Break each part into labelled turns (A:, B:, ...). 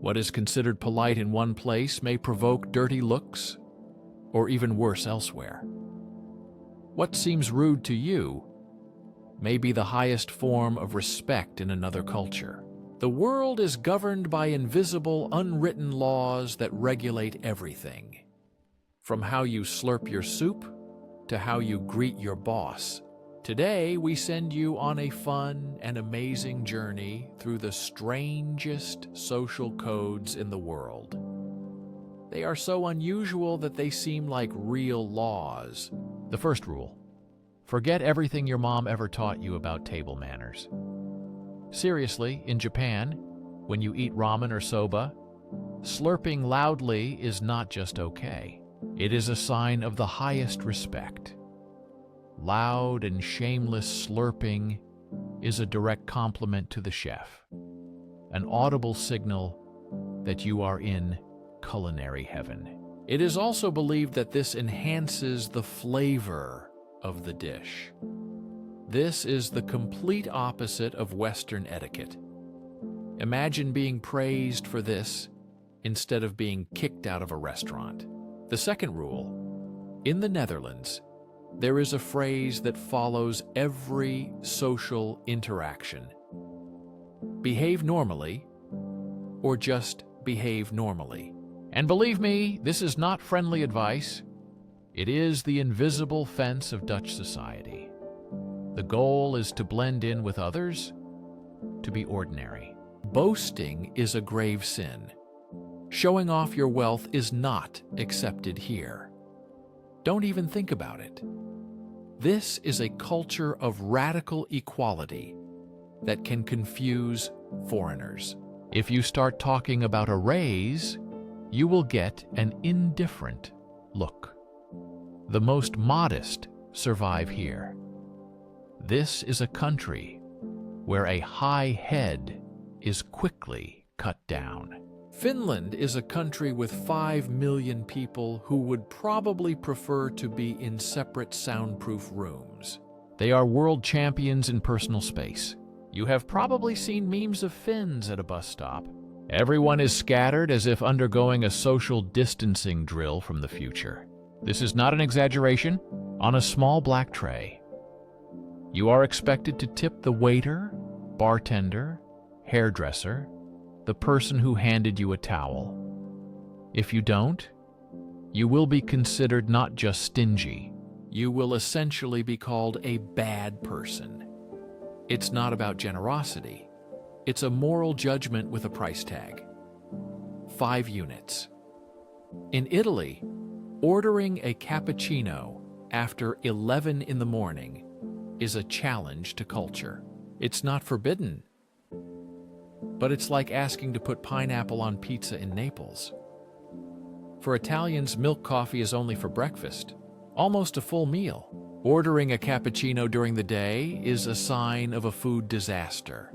A: What is considered polite in one place may provoke dirty looks, or even worse elsewhere. What seems rude to you may be the highest form of respect in another culture. The world is governed by invisible, unwritten laws that regulate everything. From how you slurp your soup to how you greet your boss. Today, we send you on a fun and amazing journey through the strangest social codes in the world. They are so unusual that they seem like real laws. The first rule: forget everything your mom ever taught you about table manners. Seriously, in Japan, when you eat ramen or soba, slurping loudly is not just okay. It is a sign of the highest respect. Loud and shameless slurping is a direct compliment to the chef, an audible signal that you are in culinary heaven. It is also believed that this enhances the flavor of the dish. This is the complete opposite of Western etiquette. Imagine being praised for this instead of being kicked out of a restaurant. The second rule: in the Netherlands, there is a phrase that follows every social interaction. Behave normally, or just behave normally. And believe me, this is not friendly advice. It is the invisible fence of Dutch society. The goal is to blend in with others, to be ordinary. Boasting is a grave sin. Showing off your wealth is not accepted here. Don't even think about it. This is a culture of radical equality that can confuse foreigners. If you start talking about a raise, you will get an indifferent look. The most modest survive here. This is a country where a high head is quickly cut down. Finland is a country with 5 million people who would probably prefer to be in separate soundproof rooms. They are world champions in personal space. You have probably seen memes of Finns at a bus stop. Everyone is scattered as if undergoing a social distancing drill from the future. This is not an exaggeration. On a small black tray, you are expected to tip the waiter, bartender, hairdresser, the person who handed you a towel. If you don't, you will be considered not just stingy. You will essentially be called a bad person. It's not about generosity. It's a moral judgment with a price tag. 5 units. In Italy, ordering a cappuccino after 11 in the morning is a challenge to culture. It's not forbidden, but it's like asking to put pineapple on pizza in Naples. For Italians, milk coffee is only for breakfast, almost a full meal. Ordering a cappuccino during the day is a sign of a food disaster.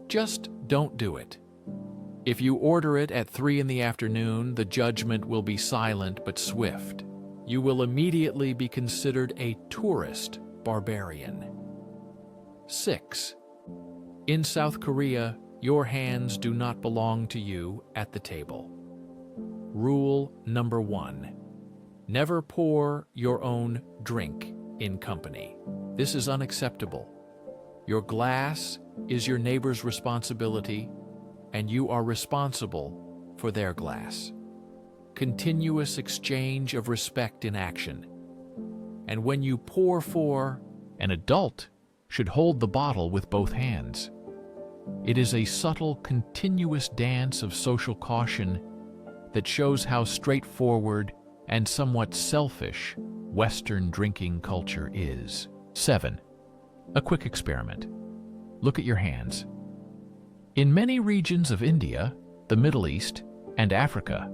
A: Just don't do it. If you order it at 3 in the afternoon, the judgment will be silent but swift. You will immediately be considered a tourist barbarian. 6. In South Korea, your hands do not belong to you at the table. Rule number 1. Never pour your own drink in company. This is unacceptable. Your glass is your neighbor's responsibility, and you are responsible for their glass. Continuous exchange of respect in action. And when you pour for, an adult should hold the bottle with both hands. It is a subtle, continuous dance of social caution that shows how straightforward and somewhat selfish Western drinking culture is. 7. A quick experiment. Look at your hands. In many regions of India, the Middle East, and Africa,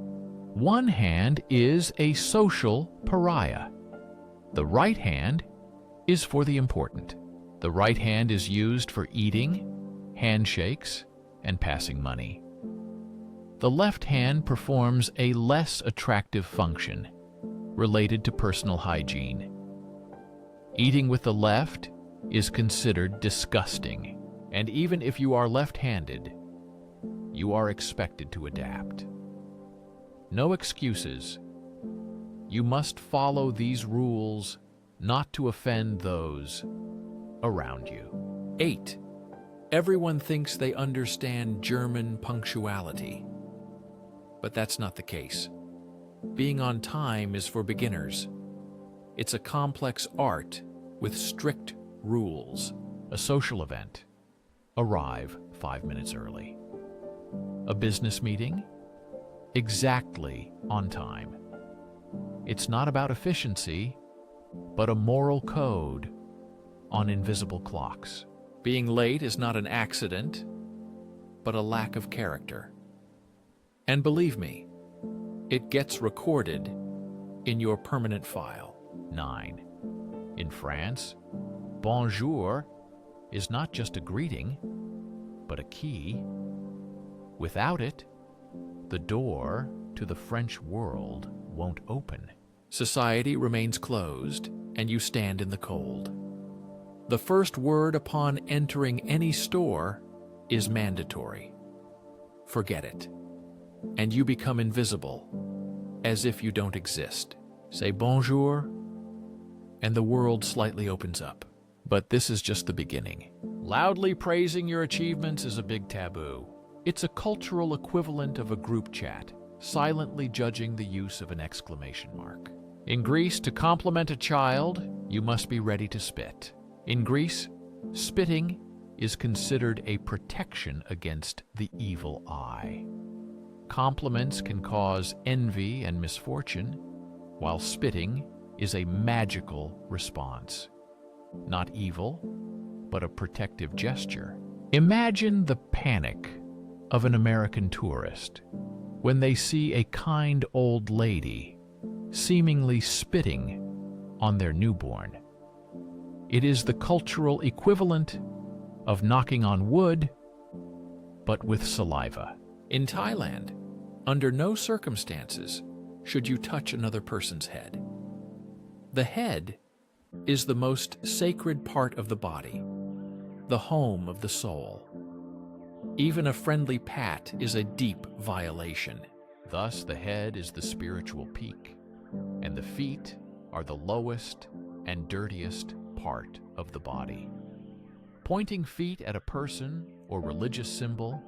A: one hand is a social pariah. The right hand is for the important. The right hand is used for eating, handshakes, and passing money. The left hand performs a less attractive function related to personal hygiene. Eating with the left is considered disgusting, and even if you are left-handed, you are expected to adapt. No excuses. You must follow these rules not to offend those around you. 8. Everyone thinks they understand German punctuality, but that's not the case. Being on time is for beginners. It's a complex art with strict rules. A social event, arrive 5 minutes early. A business meeting, exactly on time. It's not about efficiency, but a moral code on invisible clocks. Being late is not an accident, but a lack of character. And believe me, it gets recorded in your permanent file. 9. In France, bonjour is not just a greeting, but a key. Without it, the door to the French world won't open. Society remains closed, and you stand in the cold. The first word upon entering any store is mandatory. Forget it, and you become invisible, as if you don't exist. Say bonjour, and the world slightly opens up. But this is just the beginning. Loudly praising your achievements is a big taboo. It's a cultural equivalent of a group chat, silently judging the use of an exclamation mark. In Greece, to compliment a child, you must be ready to spit. In Greece, spitting is considered a protection against the evil eye. Compliments can cause envy and misfortune, while spitting is a magical response. Not evil, but a protective gesture. Imagine the panic of an American tourist when they see a kind old lady seemingly spitting on their newborn. It is the cultural equivalent of knocking on wood, but with saliva. In Thailand, under no circumstances should you touch another person's head. The head is the most sacred part of the body, the home of the soul. Even a friendly pat is a deep violation. Thus, the head is the spiritual peak, and the feet are the lowest and dirtiest part of the body. Pointing feet at a person or religious symbol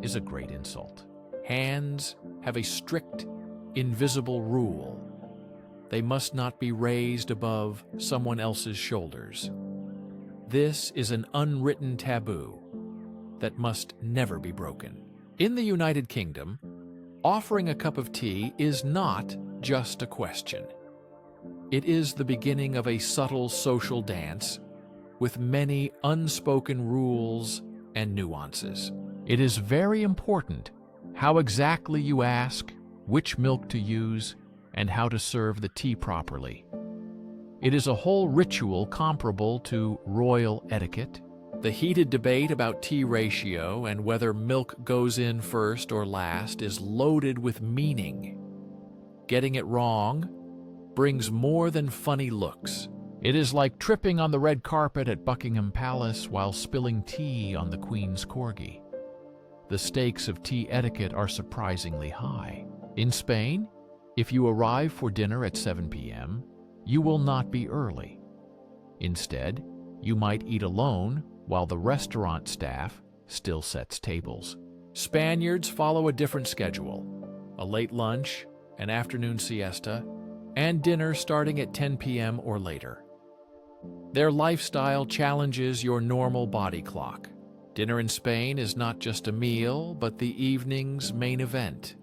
A: is a great insult. Hands have a strict, invisible rule. They must not be raised above someone else's shoulders. This is an unwritten taboo that must never be broken. In the United Kingdom, offering a cup of tea is not just a question. It is the beginning of a subtle social dance with many unspoken rules and nuances. It is very important how exactly you ask, which milk to use, and how to serve the tea properly. It is a whole ritual comparable to royal etiquette. The heated debate about tea ratio and whether milk goes in first or last is loaded with meaning. Getting it wrong brings more than funny looks. It is like tripping on the red carpet at Buckingham Palace while spilling tea on the Queen's corgi. The stakes of tea etiquette are surprisingly high. In Spain, if you arrive for dinner at 7 p.m., you will not be early. Instead, you might eat alone while the restaurant staff still sets tables. Spaniards follow a different schedule: a late lunch, an afternoon siesta, and dinner starting at 10 p.m. or later. Their lifestyle challenges your normal body clock. Dinner in Spain is not just a meal, but the evening's main event.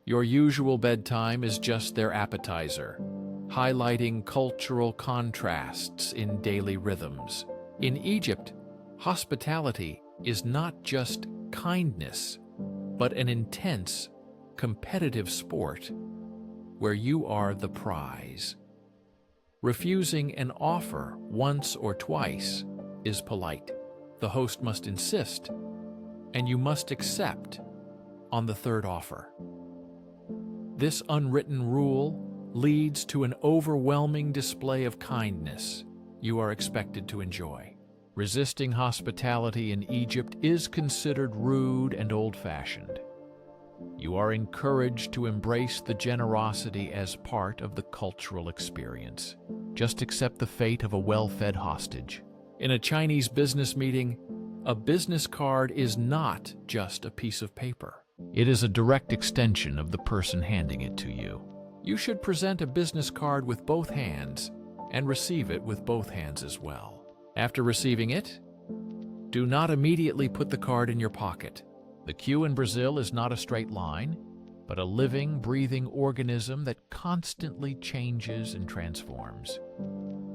A: Your usual bedtime is just their appetizer, highlighting cultural contrasts in daily rhythms. In Egypt, hospitality is not just kindness, but an intense, competitive sport where you are the prize. Refusing an offer once or twice is polite. The host must insist, and you must accept on the third offer. This unwritten rule leads to an overwhelming display of kindness you are expected to enjoy. Resisting hospitality in Egypt is considered rude and old-fashioned. You are encouraged to embrace the generosity as part of the cultural experience. Just accept the fate of a well-fed hostage. In a Chinese business meeting, a business card is not just a piece of paper. It is a direct extension of the person handing it to you. You should present a business card with both hands and receive it with both hands as well. After receiving it, do not immediately put the card in your pocket. The queue in Brazil is not a straight line, but a living, breathing organism that constantly changes and transforms.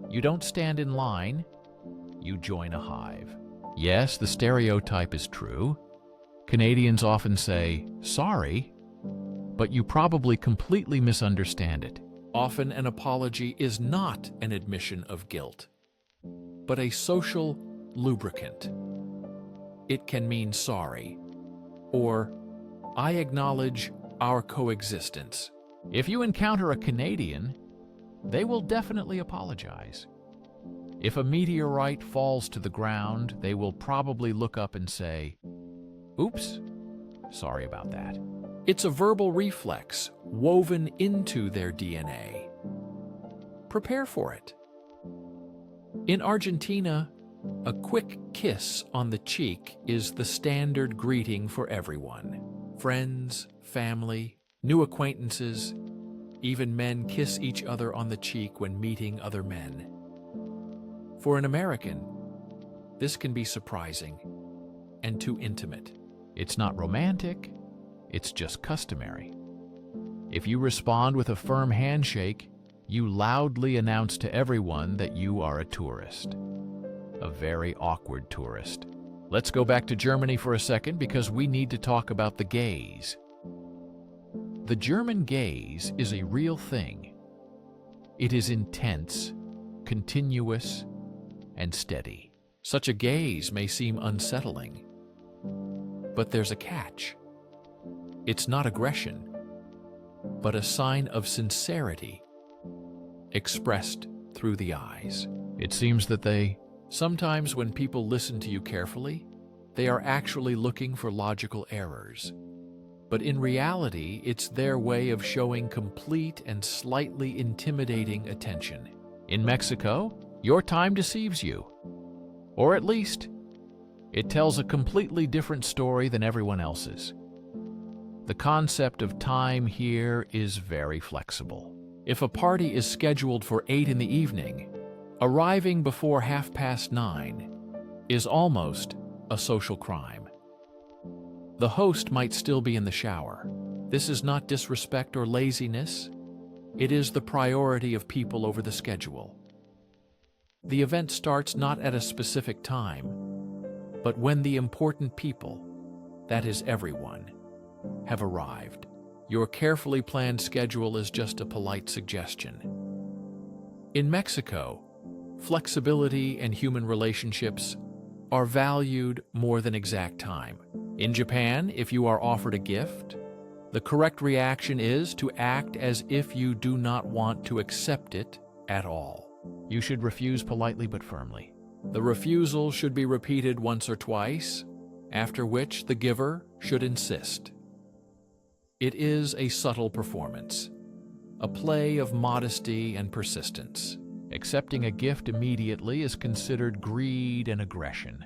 A: You don't stand in line, you join a hive. Yes, the stereotype is true. Canadians often say, "Sorry," but you probably completely misunderstand it. Often an apology is not an admission of guilt, but a social lubricant. It can mean sorry, or I acknowledge our coexistence. If you encounter a Canadian, they will definitely apologize. If a meteorite falls to the ground, they will probably look up and say, "Oops, sorry about that." It's a verbal reflex woven into their DNA. Prepare for it. In Argentina, a quick kiss on the cheek is the standard greeting for everyone. Friends, family, new acquaintances, even men kiss each other on the cheek when meeting other men. For an American, this can be surprising and too intimate. It's not romantic, it's just customary. If you respond with a firm handshake, you loudly announce to everyone that you are a tourist. A very awkward tourist. Let's go back to Germany for a second because we need to talk about the gaze. The German gaze is a real thing. It is intense, continuous, and steady. Such a gaze may seem unsettling, but there's a catch. It's not aggression, but a sign of sincerity expressed through the eyes. It seems that sometimes when people listen to you carefully, they are actually looking for logical errors. But in reality, it's their way of showing complete and slightly intimidating attention. In Mexico, your time deceives you. Or at least, it tells a completely different story than everyone else's. The concept of time here is very flexible. If a party is scheduled for 8 in the evening, arriving before 9:30 is almost a social crime. The host might still be in the shower. This is not disrespect or laziness. It is the priority of people over the schedule. The event starts not at a specific time, but when the important people, that is everyone, have arrived. Your carefully planned schedule is just a polite suggestion. In Mexico, flexibility and human relationships are valued more than exact time. In Japan, if you are offered a gift, the correct reaction is to act as if you do not want to accept it at all. You should refuse politely but firmly. The refusal should be repeated once or twice, after which the giver should insist. It is a subtle performance, a play of modesty and persistence. Accepting a gift immediately is considered greed and aggression.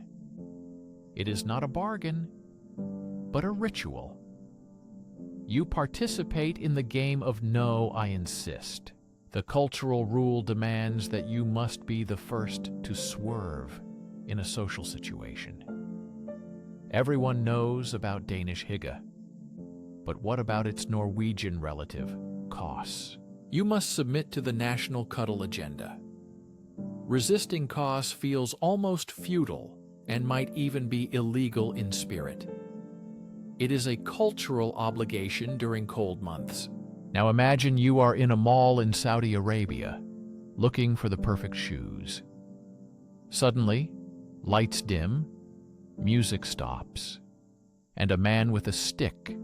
A: It is not a bargain, but a ritual. You participate in the game of "No, I insist." The cultural rule demands that you must be the first to swerve in a social situation. Everyone knows about Danish hygge. But what about its Norwegian relative, kos? You must submit to the national cuddle agenda. Resisting kos feels almost futile and might even be illegal in spirit. It is a cultural obligation during cold months. Now imagine you are in a mall in Saudi Arabia, looking for the perfect shoes. Suddenly, lights dim, music stops, and a man with a stick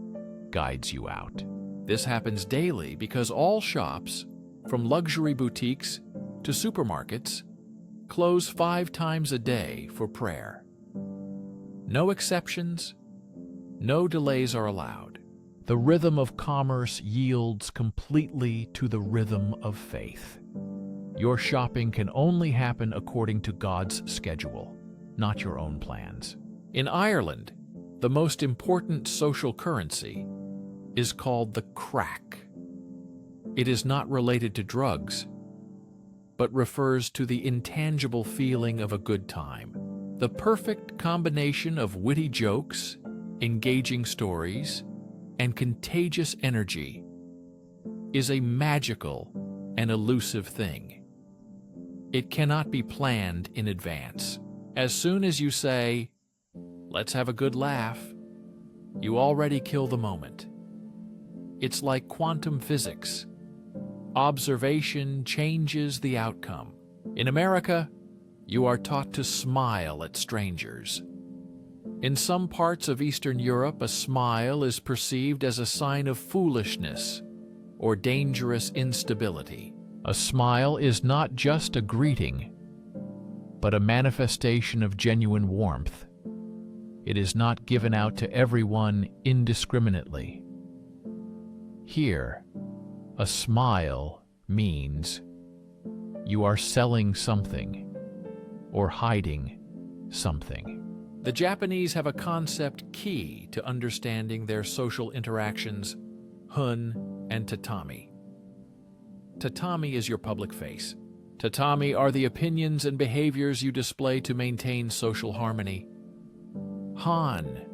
A: guides you out. This happens daily because all shops, from luxury boutiques to supermarkets, close 5 times a day for prayer. No exceptions, no delays are allowed. The rhythm of commerce yields completely to the rhythm of faith. Your shopping can only happen according to God's schedule, not your own plans. In Ireland, the most important social currency is called the crack. It is not related to drugs, but refers to the intangible feeling of a good time. The perfect combination of witty jokes, engaging stories, and contagious energy is a magical and elusive thing. It cannot be planned in advance. As soon as you say, "Let's have a good laugh," you already kill the moment. It's like quantum physics. Observation changes the outcome. In America, you are taught to smile at strangers. In some parts of Eastern Europe, a smile is perceived as a sign of foolishness or dangerous instability. A smile is not just a greeting, but a manifestation of genuine warmth. It is not given out to everyone indiscriminately. Here, a smile means you are selling something or hiding something. The Japanese have a concept key to understanding their social interactions: hun and tatami. Tatami is your public face. Tatami are the opinions and behaviors you display to maintain social harmony. Han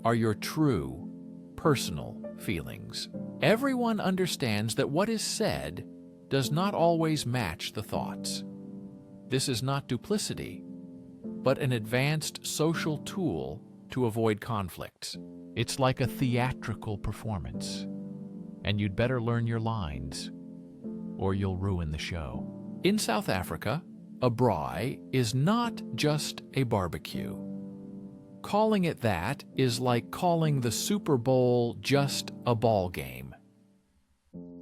A: are your true, personal feelings. Everyone understands that what is said does not always match the thoughts. This is not duplicity, but an advanced social tool to avoid conflicts. It's like a theatrical performance, and you'd better learn your lines, or you'll ruin the show. In South Africa, a braai is not just a barbecue. Calling it that is like calling the Super Bowl just a ball game.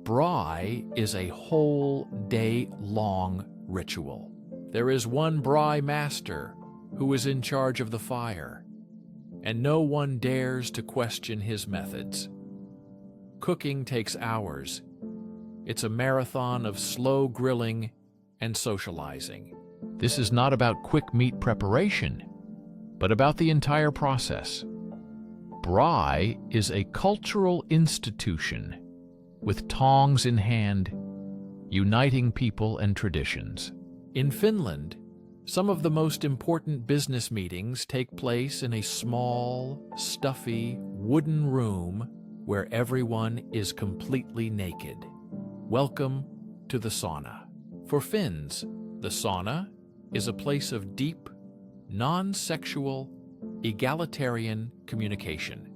A: Braai is a whole day-long ritual. There is one braai master who is in charge of the fire, and no one dares to question his methods. Cooking takes hours. It's a marathon of slow grilling and socializing. This is not about quick meat preparation, but about the entire process. Braai is a cultural institution with tongs in hand, uniting people and traditions. In Finland, some of the most important business meetings take place in a small, stuffy, wooden room where everyone is completely naked. Welcome to the sauna. For Finns, the sauna is a place of deep, non-sexual, egalitarian communication.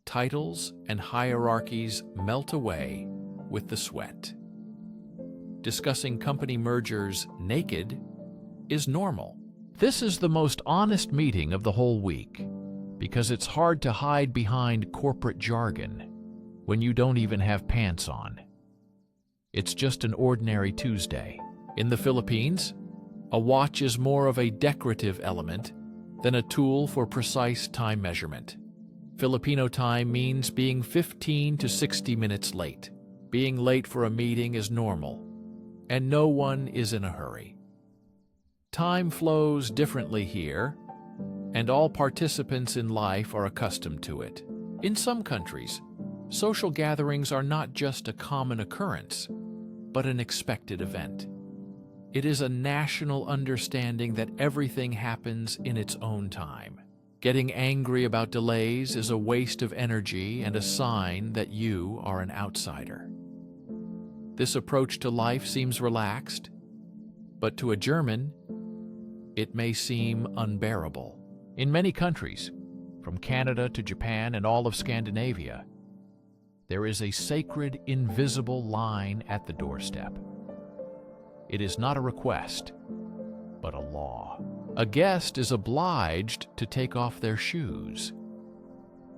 A: Titles and hierarchies melt away with the sweat. Discussing company mergers naked is normal. This is the most honest meeting of the whole week, because it's hard to hide behind corporate jargon when you don't even have pants on. It's just an ordinary Tuesday. In the Philippines, a watch is more of a decorative element than a tool for precise time measurement. Filipino time means being 15 to 60 minutes late. Being late for a meeting is normal, and no one is in a hurry. Time flows differently here, and all participants in life are accustomed to it. In some countries, social gatherings are not just a common occurrence, but an expected event. It is a national understanding that everything happens in its own time. Getting angry about delays is a waste of energy and a sign that you are an outsider. This approach to life seems relaxed, but to a German, it may seem unbearable. In many countries, from Canada to Japan and all of Scandinavia, there is a sacred, invisible line at the doorstep. It is not a request, but a law. A guest is obliged to take off their shoes.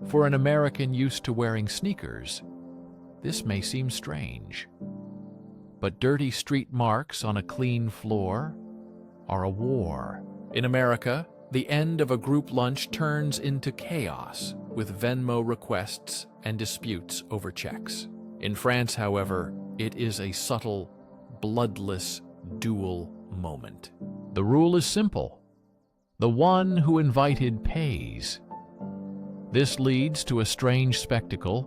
A: For an American used to wearing sneakers, this may seem strange. But dirty street marks on a clean floor are a war. In America, the end of a group lunch turns into chaos with Venmo requests and disputes over checks. In France, however, it is a subtle, bloodless dual moment. The rule is simple. The one who invited pays. This leads to a strange spectacle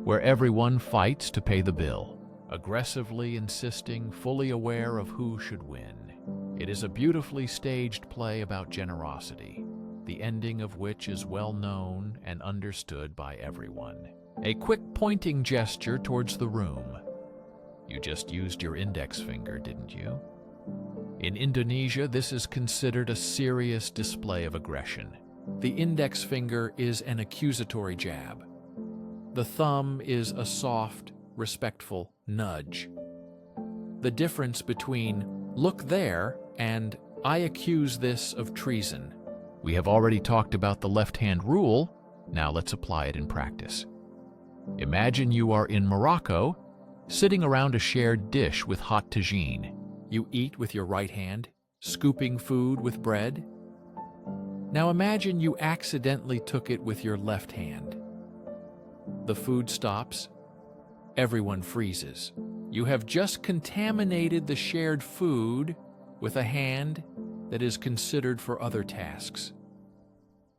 A: where everyone fights to pay the bill, aggressively insisting, fully aware of who should win. It is a beautifully staged play about generosity, the ending of which is well known and understood by everyone. A quick pointing gesture towards the room. You just used your index finger, didn't you? In Indonesia, this is considered a serious display of aggression. The index finger is an accusatory jab. The thumb is a soft, respectful nudge. The difference between "look there" and "I accuse this of treason." We have already talked about the left-hand rule. Now let's apply it in practice. Imagine you are in Morocco, sitting around a shared dish with hot tagine. You eat with your right hand, scooping food with bread. Now imagine you accidentally took it with your left hand. The food stops. Everyone freezes. You have just contaminated the shared food with a hand that is considered for other tasks.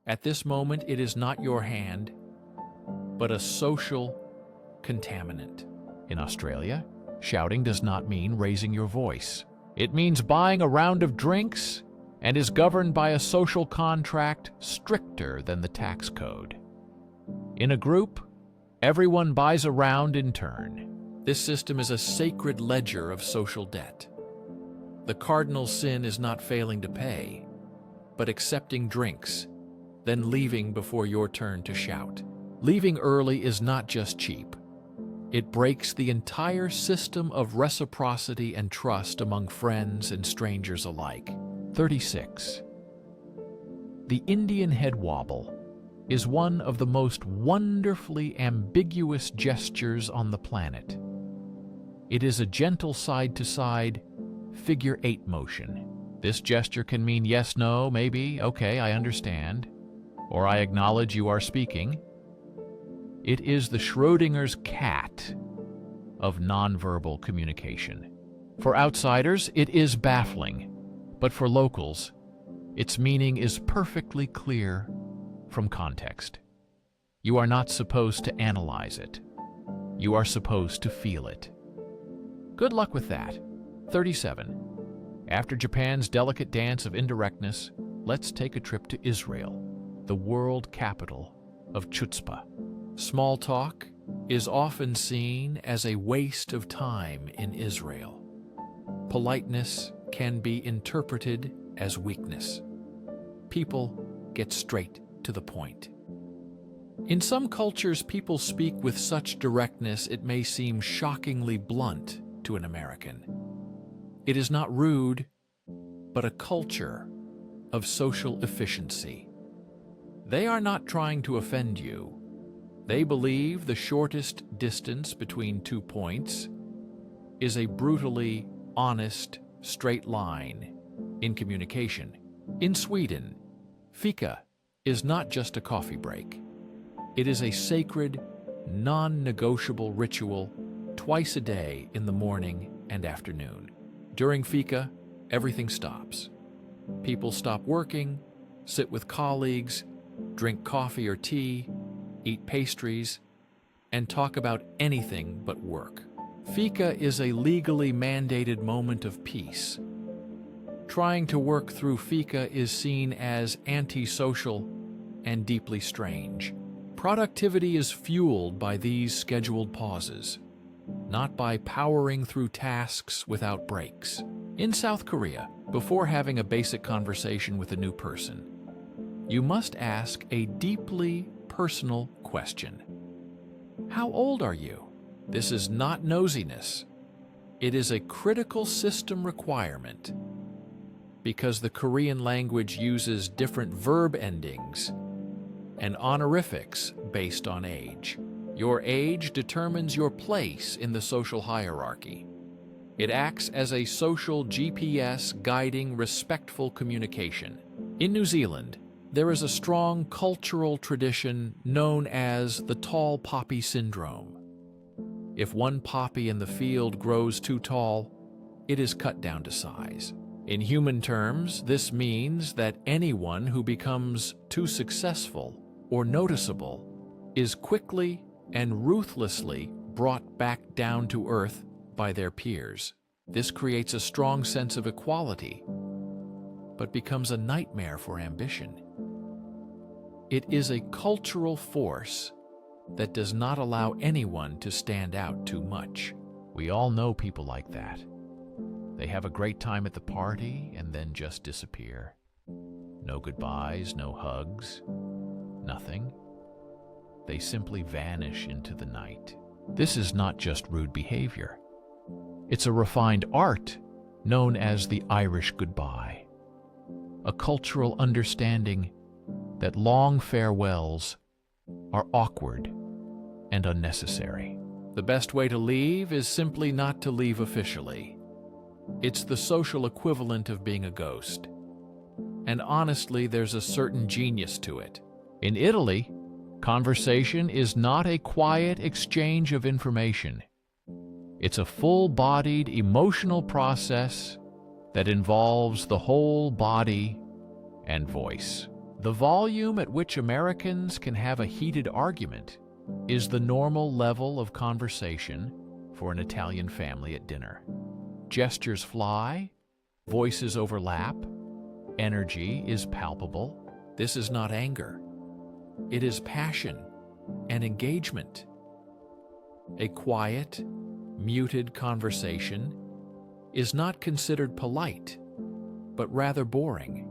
A: At this moment, it is not your hand, but a social contaminant. In Australia, shouting does not mean raising your voice. It means buying a round of drinks and is governed by a social contract stricter than the tax code. In a group, everyone buys a round in turn. This system is a sacred ledger of social debt. The cardinal sin is not failing to pay, but accepting drinks, then leaving before your turn to shout. Leaving early is not just cheap. It breaks the entire system of reciprocity and trust among friends and strangers alike. 36. The Indian head wobble is one of the most wonderfully ambiguous gestures on the planet. It is a gentle side-to-side figure 8 motion. This gesture can mean yes, no, maybe, okay, I understand, or I acknowledge you are speaking. It is the Schrödinger's cat of nonverbal communication. For outsiders, it is baffling, but for locals, its meaning is perfectly clear from context. You are not supposed to analyze it. You are supposed to feel it. Good luck with that. 37. After Japan's delicate dance of indirectness, let's take a trip to Israel, the world capital of chutzpah. Small talk is often seen as a waste of time in Israel. Politeness can be interpreted as weakness. People get straight to the point. In some cultures, people speak with such directness it may seem shockingly blunt to an American. It is not rude, but a culture of social efficiency. They are not trying to offend you. They believe the shortest distance between 2 points is a brutally honest, straight line in communication. In Sweden, fika is not just a coffee break. It is a sacred, non-negotiable ritual twice a day in the morning and afternoon. During fika, everything stops. People stop working, sit with colleagues, drink coffee or tea, eat pastries, and talk about anything but work. Fika is a legally mandated moment of peace. Trying to work through fika is seen as antisocial and deeply strange. Productivity is fueled by these scheduled pauses, not by powering through tasks without breaks. In South Korea, before having a basic conversation with a new person, you must ask a deeply personal question. How old are you? This is not nosiness. It is a critical system requirement because the Korean language uses different verb endings and honorifics based on age. Your age determines your place in the social hierarchy. It acts as a social GPS guiding respectful communication. In New Zealand, there is a strong cultural tradition known as the tall poppy syndrome. If one poppy in the field grows too tall, it is cut down to size. In human terms, this means that anyone who becomes too successful or noticeable is quickly and ruthlessly brought back down to earth by their peers. This creates a strong sense of equality, but becomes a nightmare for ambition. It is a cultural force that does not allow anyone to stand out too much. We all know people like that. They have a great time at the party and then just disappear. No goodbyes, no hugs, nothing. They simply vanish into the night. This is not just rude behavior. It's a refined art known as the Irish goodbye, a cultural understanding that long farewells are awkward and unnecessary. The best way to leave is simply not to leave officially. It's the social equivalent of being a ghost. And honestly, there's a certain genius to it. In Italy, conversation is not a quiet exchange of information. It's a full-bodied emotional process that involves the whole body and voice. The volume at which Americans can have a heated argument is the normal level of conversation for an Italian family at dinner. Gestures fly, voices overlap, energy is palpable. This is not anger. It is passion and engagement. A quiet, muted conversation is not considered polite, but rather boring.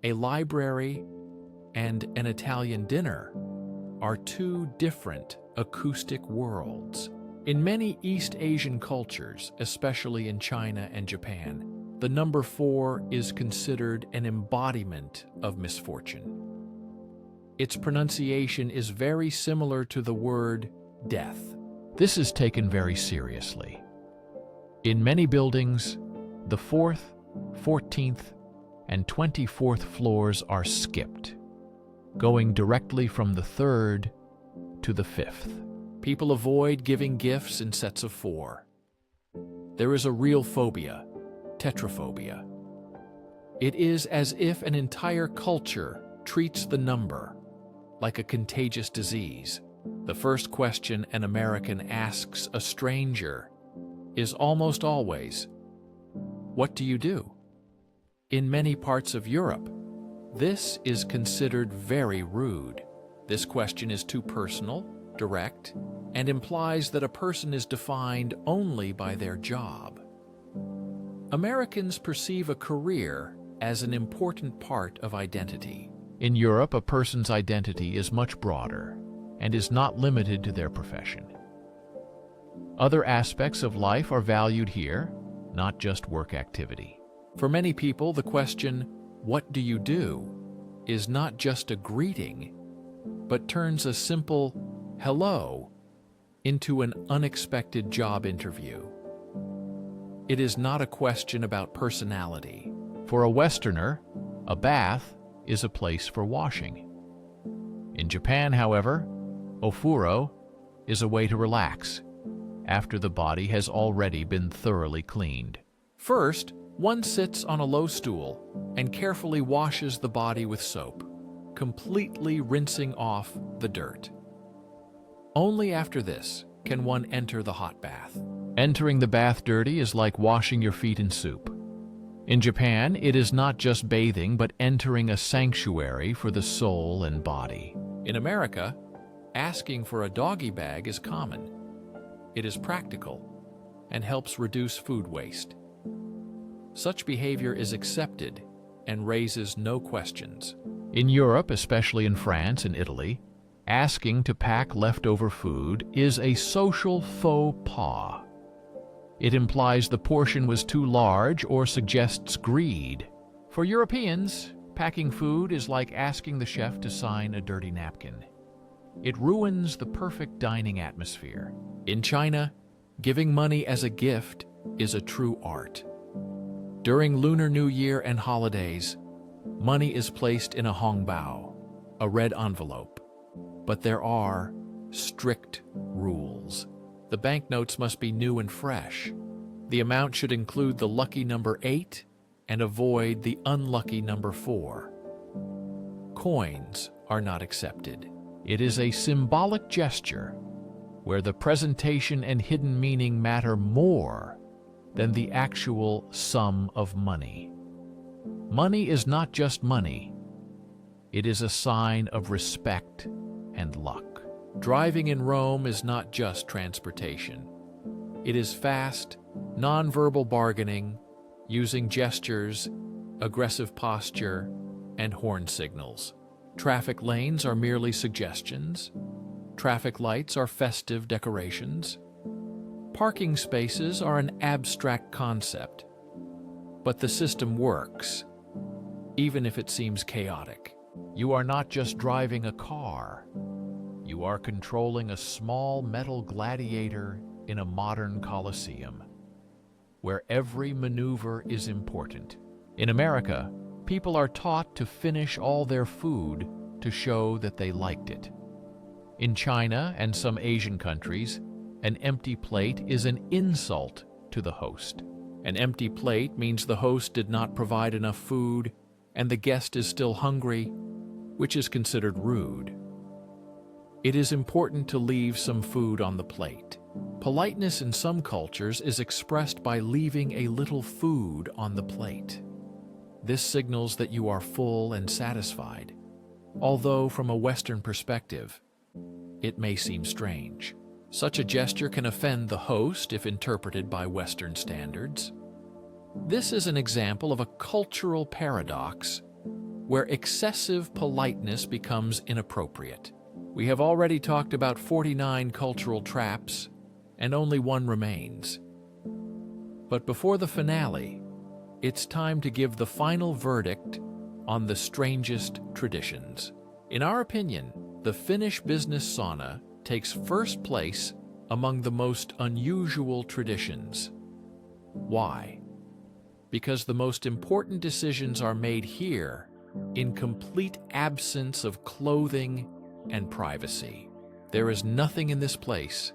A: A library and an Italian dinner are two different acoustic worlds. In many East Asian cultures, especially in China and Japan, the number 4 is considered an embodiment of misfortune. Its pronunciation is very similar to the word death. This is taken very seriously. In many buildings, the 4th, 14th, and 24th floors are skipped, going directly from the 3rd to the 5th. People avoid giving gifts in sets of 4. There is a real phobia, tetraphobia. It is as if an entire culture treats the number like a contagious disease. The first question an American asks a stranger is almost always, "What do you do?" In many parts of Europe, this is considered very rude. This question is too personal, direct, and implies that a person is defined only by their job. Americans perceive a career as an important part of identity. In Europe, a person's identity is much broader and is not limited to their profession. Other aspects of life are valued here, not just work activity. For many people, the question, "What do you do?" is not just a greeting, but turns a simple hello into an unexpected job interview. It is not a question about personality. For a Westerner, a bath is a place for washing. In Japan, however, ofuro is a way to relax after the body has already been thoroughly cleaned. First, one sits on a low stool and carefully washes the body with soap, completely rinsing off the dirt. Only after this can one enter the hot bath. Entering the bath dirty is like washing your feet in soup. In Japan, it is not just bathing, but entering a sanctuary for the soul and body. In America, asking for a doggy bag is common. It is practical and helps reduce food waste. Such behavior is accepted and raises no questions. In Europe, especially in France and Italy, asking to pack leftover food is a social faux pas. It implies the portion was too large or suggests greed. For Europeans, packing food is like asking the chef to sign a dirty napkin. It ruins the perfect dining atmosphere. In China, giving money as a gift is a true art. During Lunar New Year and holidays, money is placed in a hongbao, a red envelope. But there are strict rules. The banknotes must be new and fresh. The amount should include the lucky number 8 and avoid the unlucky number 4. Coins are not accepted. It is a symbolic gesture where the presentation and hidden meaning matter more than the actual sum of money. Money is not just money. It is a sign of respect and luck. Driving in Rome is not just transportation. It is fast, nonverbal bargaining, using gestures, aggressive posture, and horn signals. Traffic lanes are merely suggestions. Traffic lights are festive decorations. Parking spaces are an abstract concept. But the system works, even if it seems chaotic. You are not just driving a car. You are controlling a small metal gladiator in a modern coliseum, where every maneuver is important. In America, people are taught to finish all their food to show that they liked it. In China and some Asian countries, an empty plate is an insult to the host. An empty plate means the host did not provide enough food and the guest is still hungry, which is considered rude. It is important to leave some food on the plate. Politeness in some cultures is expressed by leaving a little food on the plate. This signals that you are full and satisfied, although from a Western perspective, it may seem strange. Such a gesture can offend the host if interpreted by Western standards. This is an example of a cultural paradox where excessive politeness becomes inappropriate. We have already talked about 49 cultural traps, and only one remains. But before the finale, it's time to give the final verdict on the strangest traditions. In our opinion, the Finnish business sauna takes first place among the most unusual traditions. Why? Because the most important decisions are made here in complete absence of clothing and privacy. There is nothing in this place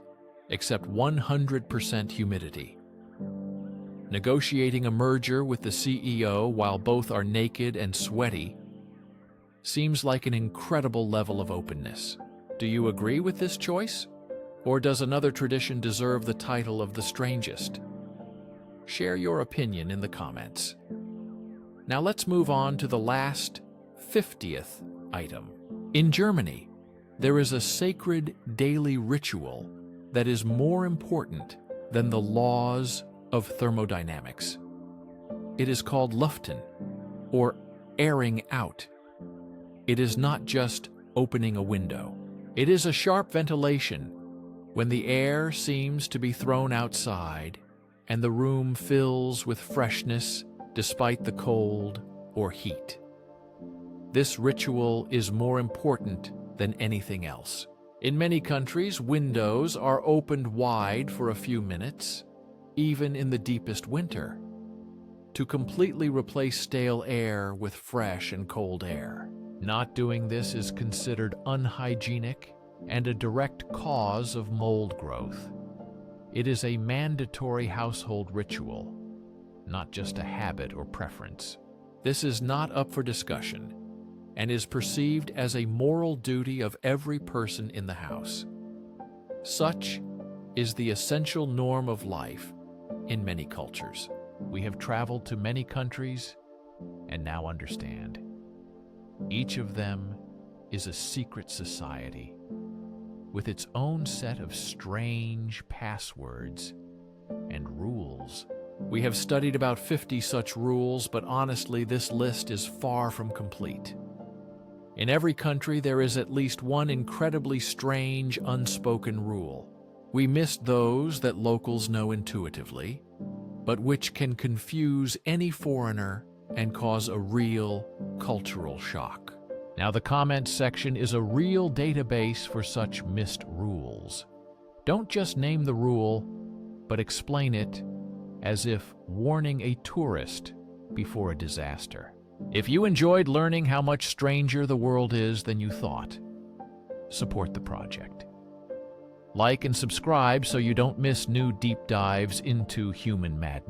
A: except 100% humidity. Negotiating a merger with the CEO while both are naked and sweaty seems like an incredible level of openness. Do you agree with this choice? Or does another tradition deserve the title of the strangest? Share your opinion in the comments. Now let's move on to the last 50th item. In Germany, there is a sacred daily ritual that is more important than the laws of thermodynamics. It is called Luften, or airing out. It is not just opening a window. It is a sharp ventilation when the air seems to be thrown outside and the room fills with freshness despite the cold or heat. This ritual is more important than anything else. In many countries, windows are opened wide for a few minutes, even in the deepest winter, to completely replace stale air with fresh and cold air. Not doing this is considered unhygienic and a direct cause of mold growth. It is a mandatory household ritual, not just a habit or preference. This is not up for discussion and is perceived as a moral duty of every person in the house. Such is the essential norm of life in many cultures. We have traveled to many countries and now understand. Each of them is a secret society with its own set of strange passwords and rules. We have studied about 50 such rules, but honestly, this list is far from complete. In every country, there is at least one incredibly strange, unspoken rule. We missed those that locals know intuitively, but which can confuse any foreigner and cause a real cultural shock. Now, the comments section is a real database for such missed rules. Don't just name the rule, but explain it as if warning a tourist before a disaster. If you enjoyed learning how much stranger the world is than you thought, support the project. Like and subscribe so you don't miss new deep dives into human madness.